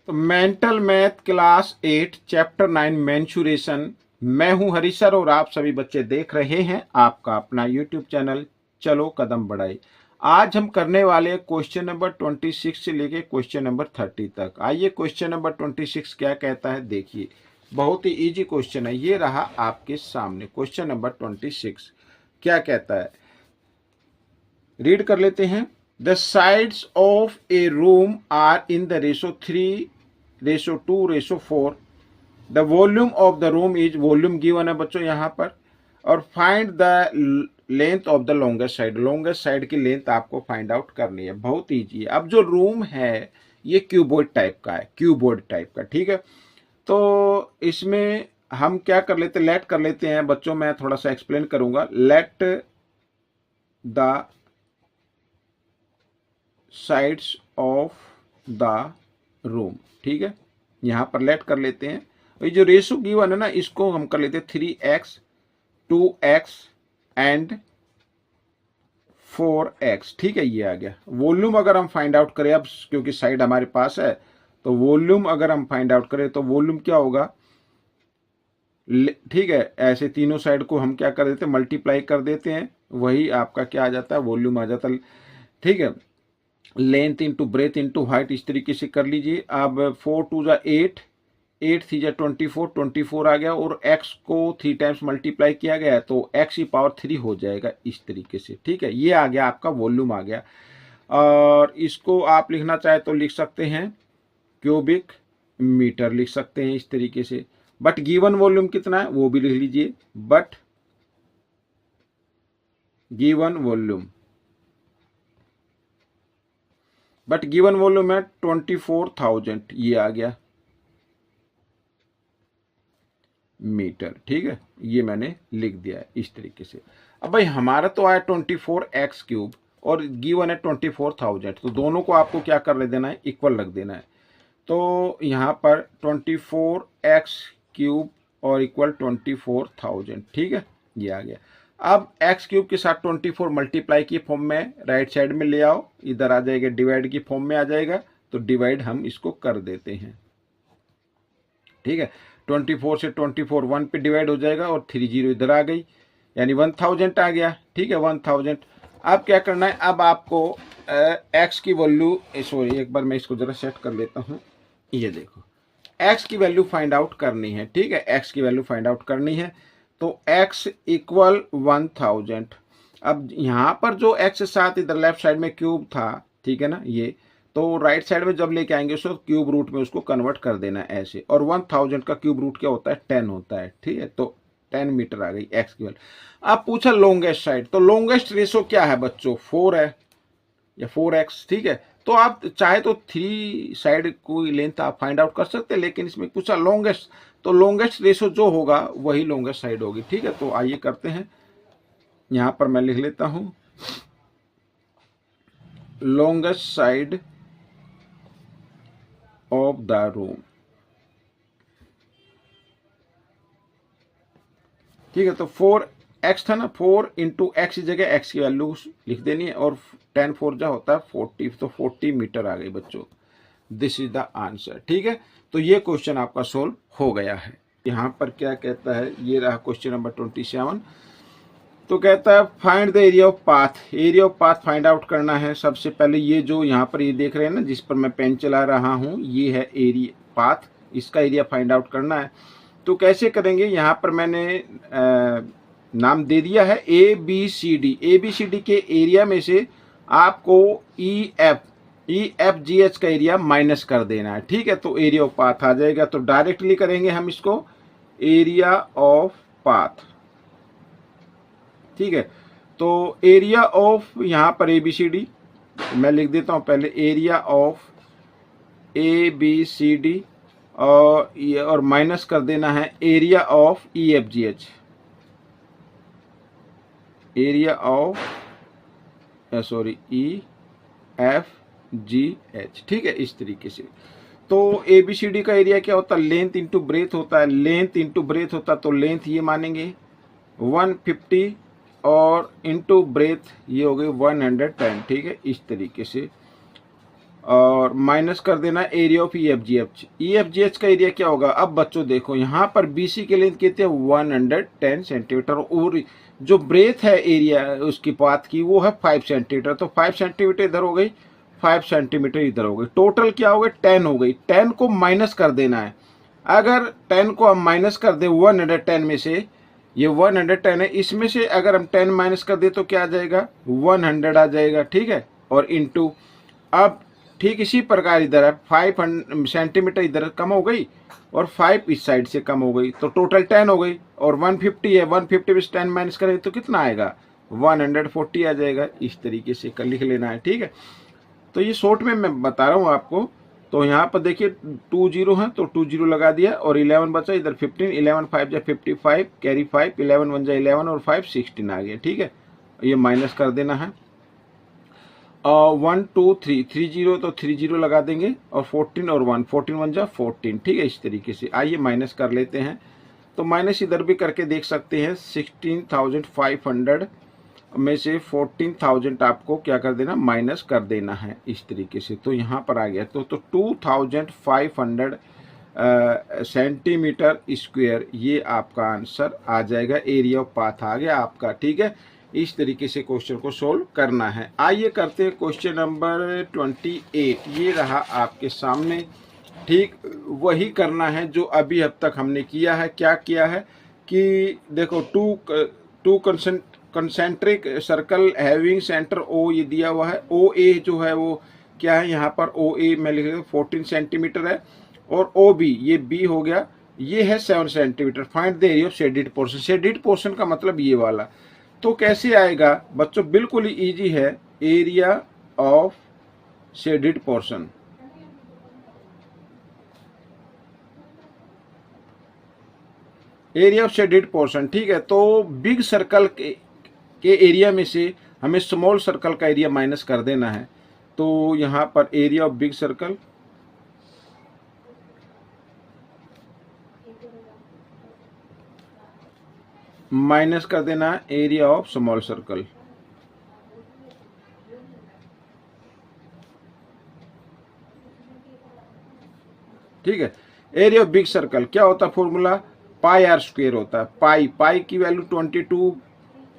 तो mental math class 8 chapter 9 mensuration. मैं हूं हरी सर और आप सभी बच्चे देख रहे हैं आपका अपना यूट्यूब चैनल चलो कदम बढ़ाई। आज हम करने वाले क्वेश्चन नंबर 26 से लेके क्वेश्चन नंबर 30 तक। आइए क्वेश्चन नंबर 26 क्या कहता है देखिए। बहुत ही इजी क्वेश्चन है, ये रहा आपके सामने क्वेश्चन नंबर 26 क्या कहता है, रीड कर लेते हैं। The sides of a room are in the ratio 3:2:4। The volume of the room is, volume given है बच्चों यहाँ पर, और find the length of the longest side. Longest side की लेंथ आपको फाइंड आउट करनी है, बहुत ईजी है। अब जो रूम है ये क्यूबॉइड टाइप का है, क्यूबॉइड टाइप का, ठीक है। तो इसमें हम क्या कर लेते हैं, लेट कर लेते हैं बच्चों, मैं थोड़ा सा एक्सप्लेन करूंगा। Let the sides of the room, ठीक है, यहां पर लेट कर लेते हैं। ये जो रेशो गिवन है ना, इसको हम कर लेते हैं 3x 2x एंड 4x, ठीक है, ये आ गया। वॉल्यूम अगर हम फाइंड आउट करें, अब क्योंकि साइड हमारे पास है तो वॉल्यूम अगर हम फाइंड आउट करें तो वॉल्यूम क्या होगा, ठीक है, ऐसे तीनों साइड को हम क्या कर देते हैं, मल्टीप्लाई कर देते हैं, वही आपका क्या आ जाता है, वॉल्यूम आ जाता है, ठीक है। Length into breadth into height, इस तरीके से कर लीजिए। अब 4 2 जा 8, 8 3 जा 24, 24 आ गया, और x को 3 टाइम्स मल्टीप्लाई किया गया है तो x की पावर 3 हो जाएगा इस तरीके से, ठीक है। ये आ गया आपका वॉल्यूम आ गया, और इसको आप लिखना चाहे तो लिख सकते हैं क्यूबिक मीटर, लिख सकते हैं इस तरीके से। बट गिवन वॉल्यूम कितना है वो भी लिख लीजिए, but given volume, but given volume है 24,000, ये आ गया मीटर, ठीक है। ये मैंने लिख दिया है इस तरीके से। अब भाई हमारा तो आया 24x क्यूब और गिवन है 24,000, तो दोनों को आपको क्या कर देना है, इक्वल रख देना है। तो यहाँ पर 24x क्यूब और इक्वल 24,000, ठीक है, ये आ गया। अब x क्यूब के साथ 24 मल्टीप्लाई की फॉर्म में राइट साइड में ले आओ, इधर आ जाएगा, डिवाइड की फॉर्म में आ जाएगा, तो डिवाइड हम इसको कर देते हैं, ठीक है। 24 से 24 1 पे डिवाइड हो जाएगा और 3 0 इधर आ गई, यानी 1000 आ गया, ठीक है, 1000। अब क्या करना है, अब आपको x की वैल्यू, सॉरी एक बार मैं इसको जरा सेट कर लेता हूँ, ये देखो x की वैल्यू फाइंड आउट करनी है, ठीक है, x की वैल्यू फाइंड आउट करनी है। तो x इक्वल 1000। अब यहाँ पर जो x के साथ इधर लेफ्ट साइड में क्यूब था, ठीक है ना, ये तो राइट साइड में जब लेके आएंगे उसको क्यूब रूट में उसको कन्वर्ट कर देना है ऐसे, और 1000 का क्यूब रूट क्या होता है, 10 होता है, ठीक है। तो 10 मीटर आ गई x की वैल्यू। अब पूछा लॉन्गेस्ट साइड, तो लॉन्गेस्ट रेशो क्या है बच्चों, 4 है या 4x, ठीक है। तो आप चाहे तो 3 साइड कोई लेंथ आप फाइंड आउट कर सकते हैं, लेकिन इसमें पूछा लॉन्गेस्ट, तो लॉन्गेस्ट रेशो जो होगा वही लॉन्गेस्ट साइड होगी, ठीक है। तो आइए करते हैं, यहां पर मैं लिख लेता हूं longest side of the room, ठीक है। तो 4x था ना, 4 इंटू एक्स की जगह x की वैल्यू लिख देनी है, और 10 4 जा होता है 40, तो 40 मीटर आ गई बच्चों। दिस इज द आंसर, ठीक है। तो ये क्वेश्चन आपका सोल्व हो गया है। यहाँ पर क्या कहता है, ये रहा क्वेश्चन नंबर 27। तो कहता है find the area of path, area of path find out करना है। सबसे पहले ये जो यहाँ पर ये देख रहे हैं ना, जिस पर मैं पेन चला रहा हूँ, ये है एरिया पाथ, इसका एरिया फाइंड आउट करना है। तो कैसे करेंगे, यहाँ पर मैंने नाम दे दिया है ABCD। ABCD के एरिया में से आपको EFGH का एरिया माइनस कर देना है, ठीक है। तो एरिया ऑफ पाथ आ जाएगा, तो डायरेक्टली करेंगे हम इसको, एरिया ऑफ पाथ, ठीक है। तो एरिया ऑफ यहाँ पर ABCD मैं लिख देता हूँ पहले, एरिया ऑफ ABCD, और माइनस कर देना है area of EFGH, area of sorry EFGH, ठीक है, इस तरीके से। तो ABCD का एरिया क्या होता है, लेंथ इंटू ब्रेथ होता है, लेंथ इंटू ब्रेथ होता है, तो लेंथ ये मानेंगे 150 और इंटू ब्रेथ ये हो गई 110, ठीक है, इस तरीके से और माइनस कर देना एरिया ऑफ EFGH। EFGH का एरिया क्या होगा? अब बच्चों देखो यहाँ पर BC के लेंथ कितने 110 सेंटीमीटर और जो ब्रेथ है एरिया उसकी पाथ की वो है 5 सेंटीमीटर। तो 5 सेंटीमीटर इधर हो गई, 5 सेंटीमीटर इधर हो गई, टोटल क्या हो गई 10 हो गई। 10 को माइनस कर देना है। अगर 10 को हम माइनस कर दे 110 में से, ये 110 है, इसमें से अगर हम 10 माइनस कर दे तो क्या आ जाएगा 100 आ जाएगा, ठीक है। और इनटू अब ठीक इसी प्रकार इधर है 5 सेंटीमीटर इधर कम हो गई और 5 इस साइड से कम हो गई, तो टोटल 10 हो गई। और 150 है, 150 में से 10 माइनस करें तो कितना आएगा 140 आ जाएगा। इस तरीके से लिख लेना है, ठीक है। तो ये शॉर्ट में मैं बता रहा हूँ आपको। तो यहाँ पर देखिए 2 0 है तो 2 0 लगा दिया और 11 बचा, इधर 15, 11 5 जा 55, कैरी 5, 11 1 जा 11 और 5 16 आ गया, ठीक है। ये माइनस कर देना है। 1 2 3 3 0 तो 3 0 लगा देंगे और 14 और 1 14 1 जा 14, ठीक है। इस तरीके से आइए माइनस कर लेते हैं। तो माइनस इधर भी करके देख सकते हैं। 16,500 में से 14,000 आपको क्या कर देना माइनस कर देना है इस तरीके से। तो यहाँ पर आ गया तो 2,500 सेंटीमीटर स्क्वायर ये आपका आंसर आ जाएगा। एरिया ऑफ पाथ आ गया आपका, ठीक है। इस तरीके से क्वेश्चन को सोल्व करना है। आइए करते हैं क्वेश्चन नंबर 28। ये रहा आपके सामने, ठीक वही करना है जो अभी अब तक हमने किया है। क्या किया है कि देखो two concentric circle having centre O ये दिया हुआ है। OA जो है वो क्या है, यहाँ पर OA मैं लिख 14 सेंटीमीटर है और OB ये B हो गया, ये है 7 centimetre. Find the area of shaded portion. Shaded portion का मतलब ये वाला। तो कैसे आएगा बच्चों, बिल्कुल ही इजी है। Area of shaded portion, area of shaded portion, ठीक है। तो बिग सर्कल के एरिया में से हमें स्मॉल सर्कल का एरिया माइनस कर देना है। तो यहाँ पर area of big circle minus कर देना है एरिया ऑफ स्मॉल सर्कल, ठीक है। एरिया ऑफ बिग सर्कल क्या होता है फॉर्मूला, पाई आर स्क्वायर होता है। पाई की वैल्यू 22,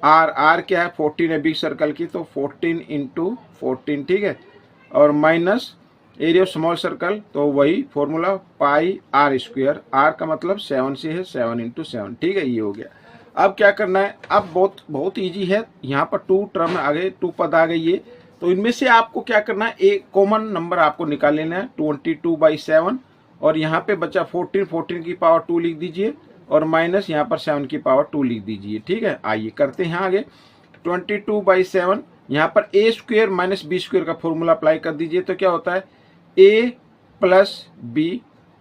आर क्या है 14 है बिग सर्कल की, तो 14 इंटू 14, ठीक है। और minus area of small circle, तो वही formula pi R square, R का मतलब 7 से है, 7 इंटू 7, ठीक है। ये हो गया। अब क्या करना है, अब बहुत ईजी है। यहाँ पर 2 टर्म आ गए, 2 पद आ गई है। तो इनमें से आपको क्या करना है, एक कॉमन नंबर आपको निकाल लेना है 22/7 और यहाँ पे बचा 14 की पावर 2 लिख दीजिए और माइनस यहाँ पर 7 की पावर 2 लिख दीजिए, ठीक है। आइए करते हैं आगे। 22/7 यहाँ पर a square minus b square का फॉर्मूला अप्लाई कर दीजिए, तो क्या होता है a प्लस b,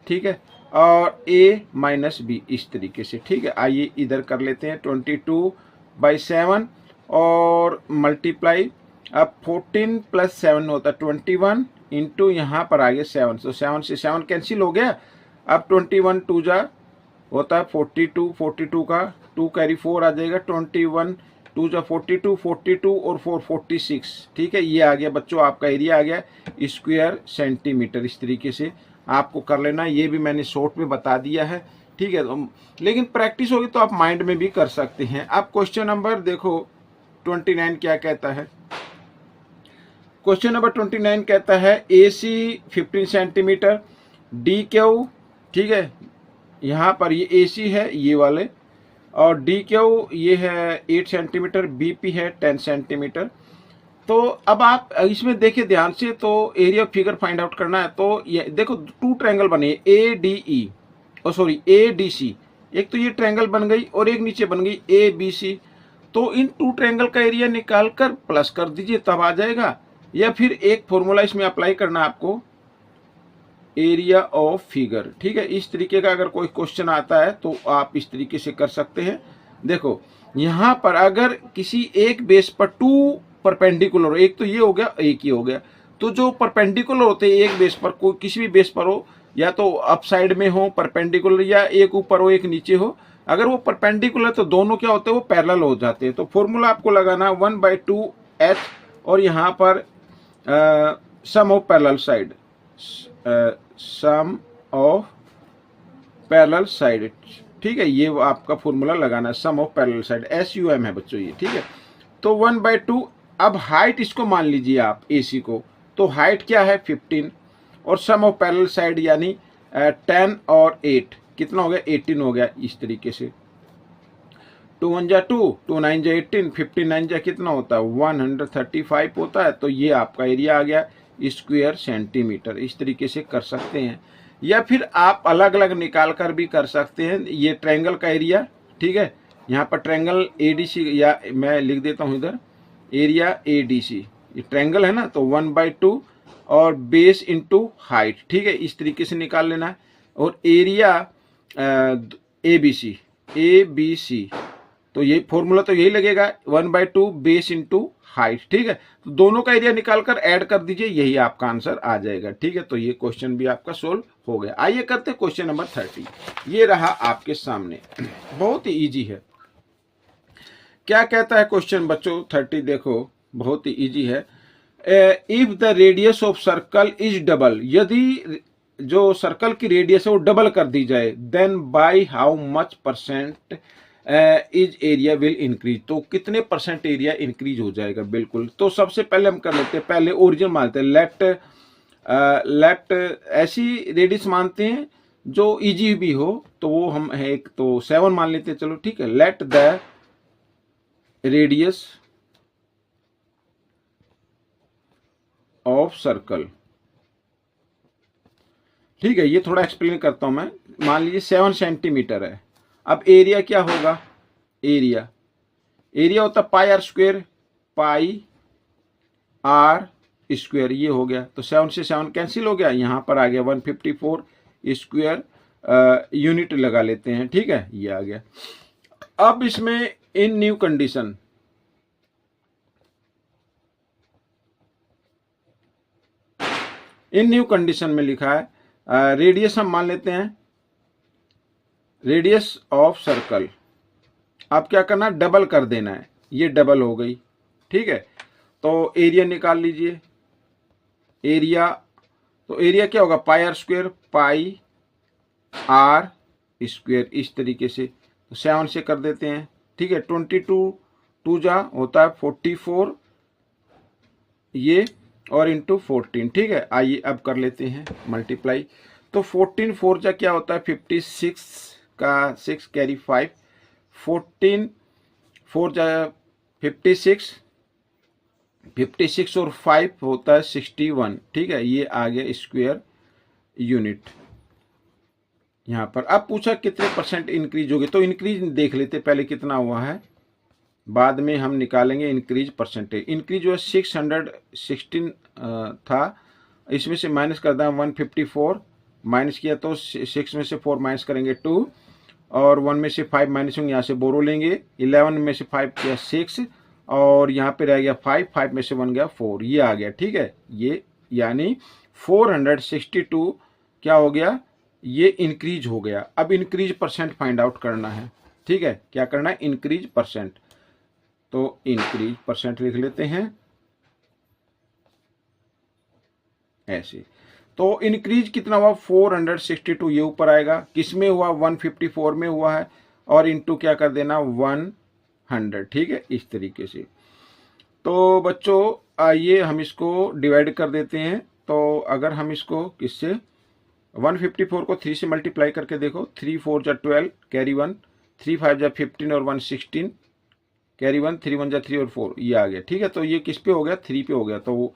ठीक है, और a माइनस b इस तरीके से, ठीक है। आइए इधर कर लेते हैं 22/7 और मल्टीप्लाई, अब 14 प्लस 7 होता है 21 इंटू यहाँ पर आ गया 7, तो 7 से 7 कैंसिल हो गया। अब 21 2 जा होता है 42 का 2 कैरी 4 आ जाएगा, 21 2 जा 42 और 4 46, ठीक है। ये आ गया बच्चों आपका एरिया आ गया स्क्वायर सेंटीमीटर। इस तरीके से आपको कर लेना, ये भी मैंने शॉर्ट में बता दिया है, ठीक है। तो लेकिन प्रैक्टिस होगी तो आप माइंड में भी कर सकते हैं। अब क्वेश्चन नंबर देखो 29 क्या कहता है। क्वेश्चन नंबर 29 कहता है AC 15 सेंटीमीटर, DQ, ठीक है, यहाँ पर ये AC है ये वाले, और DQ ये है 8 सेंटीमीटर, BP है 10 सेंटीमीटर। तो अब आप इसमें देखिए ध्यान से, तो एरिया फिगर फाइंड आउट करना है। तो ये देखो 2 ट्रायंगल बने ADE और सॉरी ADC, एक तो ये ट्रायंगल बन गई और एक नीचे बन गई ABC। तो इन 2 ट्रायंगल का एरिया निकाल कर प्लस कर दीजिए तब आ जाएगा, या फिर एक फॉर्मूला इसमें अप्लाई करना आपको एरिया ऑफ फिगर, ठीक है। इस तरीके का अगर कोई क्वेश्चन आता है तो आप इस तरीके से कर सकते हैं। देखो यहाँ पर अगर किसी एक बेस पर 2 परपेंडिकुलर, एक तो ये हो गया एक ही हो गया, तो जो परपेंडिकुलर होते हैं एक बेस पर, कोई किसी भी बेस पर हो, या तो अप साइड में हो परपेंडिकुलर, या एक ऊपर हो एक नीचे हो, अगर वो परपेंडिकुलर तो दोनों क्या होते हैं वो पैरेलल हो जाते हैं। तो फॉर्मूला आपको लगाना 1/2h और यहाँ पर sum of parallel side, sum of parallel side, ठीक है, ये आपका फॉर्मूला लगाना है, sum of parallel side, SUM है बच्चों ये, ठीक है। तो 1/2, अब हाइट इसको मान लीजिए आप AC को, तो हाइट क्या है 15, और सम ऑफ पैरेलल साइड यानी 10 और 8 कितना हो गया 18 हो गया। इस तरीके से 2 1 जा 2, 2 9 जा 18, 15 9 जा कितना होता है 135 होता है। तो ये आपका एरिया आ गया स्क्वायर सेंटीमीटर। इस तरीके से कर सकते हैं, या फिर आप अलग अलग निकाल कर भी कर सकते हैं। ये ट्रायंगल का एरिया, ठीक है, यहाँ पर ट्रायंगल ADC, या मैं लिख देता हूँ इधर एरिया ADC, ये ट्रायंगल है ना, तो 1/2 और बेस इंटू हाइट, ठीक है, इस तरीके से निकाल लेना है। और एरिया ABC, तो ये फॉर्मूला तो यही लगेगा 1/2 बेस इंटू हाइट, ठीक है। तो दोनों का एरिया निकालकर ऐड कर दीजिए, यही आपका आंसर आ जाएगा, ठीक है। तो ये क्वेश्चन भी आपका सोल्व हो गया। आइए करते हैं क्वेश्चन नंबर 30। ये रहा आपके सामने, बहुत ही इजी है। क्या कहता है क्वेश्चन बच्चों 30, देखो बहुत ही इजी है। If the radius of circle is double, यदि जो सर्कल की रेडियस है वो डबल कर दी जाए, then by how much percent is area will increase, तो कितने परसेंट एरिया इंक्रीज हो जाएगा। बिल्कुल, तो सबसे पहले हम कर लेते हैं, पहले ओरिजिन मानते हैं, लेफ्ट ऐसी रेडियस मानते हैं जो इजी भी हो, तो वो हम है एक तो 7 मान लेते हैं, चलो ठीक है। Let the radius of circle, ठीक है, ये थोड़ा एक्सप्लेन करता हूं मैं। मान लीजिए 7 सेंटीमीटर है। अब एरिया क्या होगा, एरिया होता pi r square, pi r square, ये हो गया। तो 7 से 7 कैंसिल हो गया, यहां पर आ गया 154 स्क्वेयर यूनिट लगा लेते हैं, ठीक है, ये आ गया। अब इसमें इन न्यू कंडीशन, में लिखा है रेडियस हम मान लेते हैं, रेडियस ऑफ सर्कल। अब क्या करना है, डबल कर देना है, ये डबल हो गई, ठीक है। तो एरिया निकाल लीजिए, एरिया, तो एरिया क्या होगा pi r square, pi r square, इस तरीके से। तो 7 से कर देते हैं, ठीक है। 22 2 जा होता है 44, ये और इंटू 14, ठीक है। आइए अब कर लेते हैं मल्टीप्लाई। तो 14 4 जा क्या होता है 56 का 6 कैरी 5, 14 4 जा 56 और 5 होता है 61, ठीक है, ये आ गया स्क्वायर यूनिट यहाँ पर। अब पूछा कितने परसेंट इंक्रीज होगी, तो इंक्रीज देख लेते पहले कितना हुआ है, बाद में हम निकालेंगे इंक्रीज परसेंटेज। इंक्रीज जो है 616 था, इसमें से माइनस कर दें 154, माइनस किया तो 6 में से 4 माइनस करेंगे 2, और 1 में से 5 माइनस होंगे, यहाँ से बोरो लेंगे, 11 में से 5 किया 6, और यहाँ पे रह गया 5 में से 1 गया 4, ये आ गया, ठीक है। ये यानी 462 क्या हो गया, ये इंक्रीज हो गया। अब इंक्रीज परसेंट फाइंड आउट करना है, ठीक है। क्या करना है, इंक्रीज परसेंट। तो इंक्रीज परसेंट लिख लेते हैं ऐसे। तो इंक्रीज कितना हुआ 462, ये ऊपर आएगा, किस में हुआ 154 में हुआ है, और इंटू क्या कर देना 100, ठीक है, इस तरीके से। तो बच्चों आइए हम इसको डिवाइड कर देते हैं। तो अगर हम इसको किससे 154 को 3 से मल्टीप्लाई करके देखो, 3 4 जा 12 कैरी 1, 3 5 जा 15 और 1 16 कैरी 1, 3 1 जा 3 और 4, ये आ गया, ठीक है। तो ये किस पे हो गया 3 पे हो गया, तो वो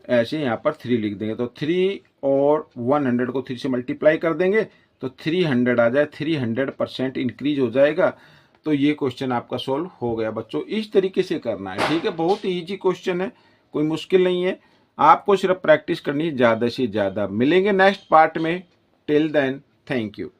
ऐसे यहाँ पर 3 लिख देंगे। तो 3 और 100 को 3 से मल्टीप्लाई कर देंगे तो 300 आ जाए, 300% इंक्रीज हो जाएगा। तो ये क्वेश्चन आपका सोल्व हो गया बच्चों। इस तरीके से करना है, ठीक है, बहुत ही ईजी क्वेश्चन है, कोई मुश्किल नहीं है, आपको सिर्फ प्रैक्टिस करनी है ज़्यादा से ज़्यादा। मिलेंगे नेक्स्ट पार्ट में, टिल देन थैंक यू।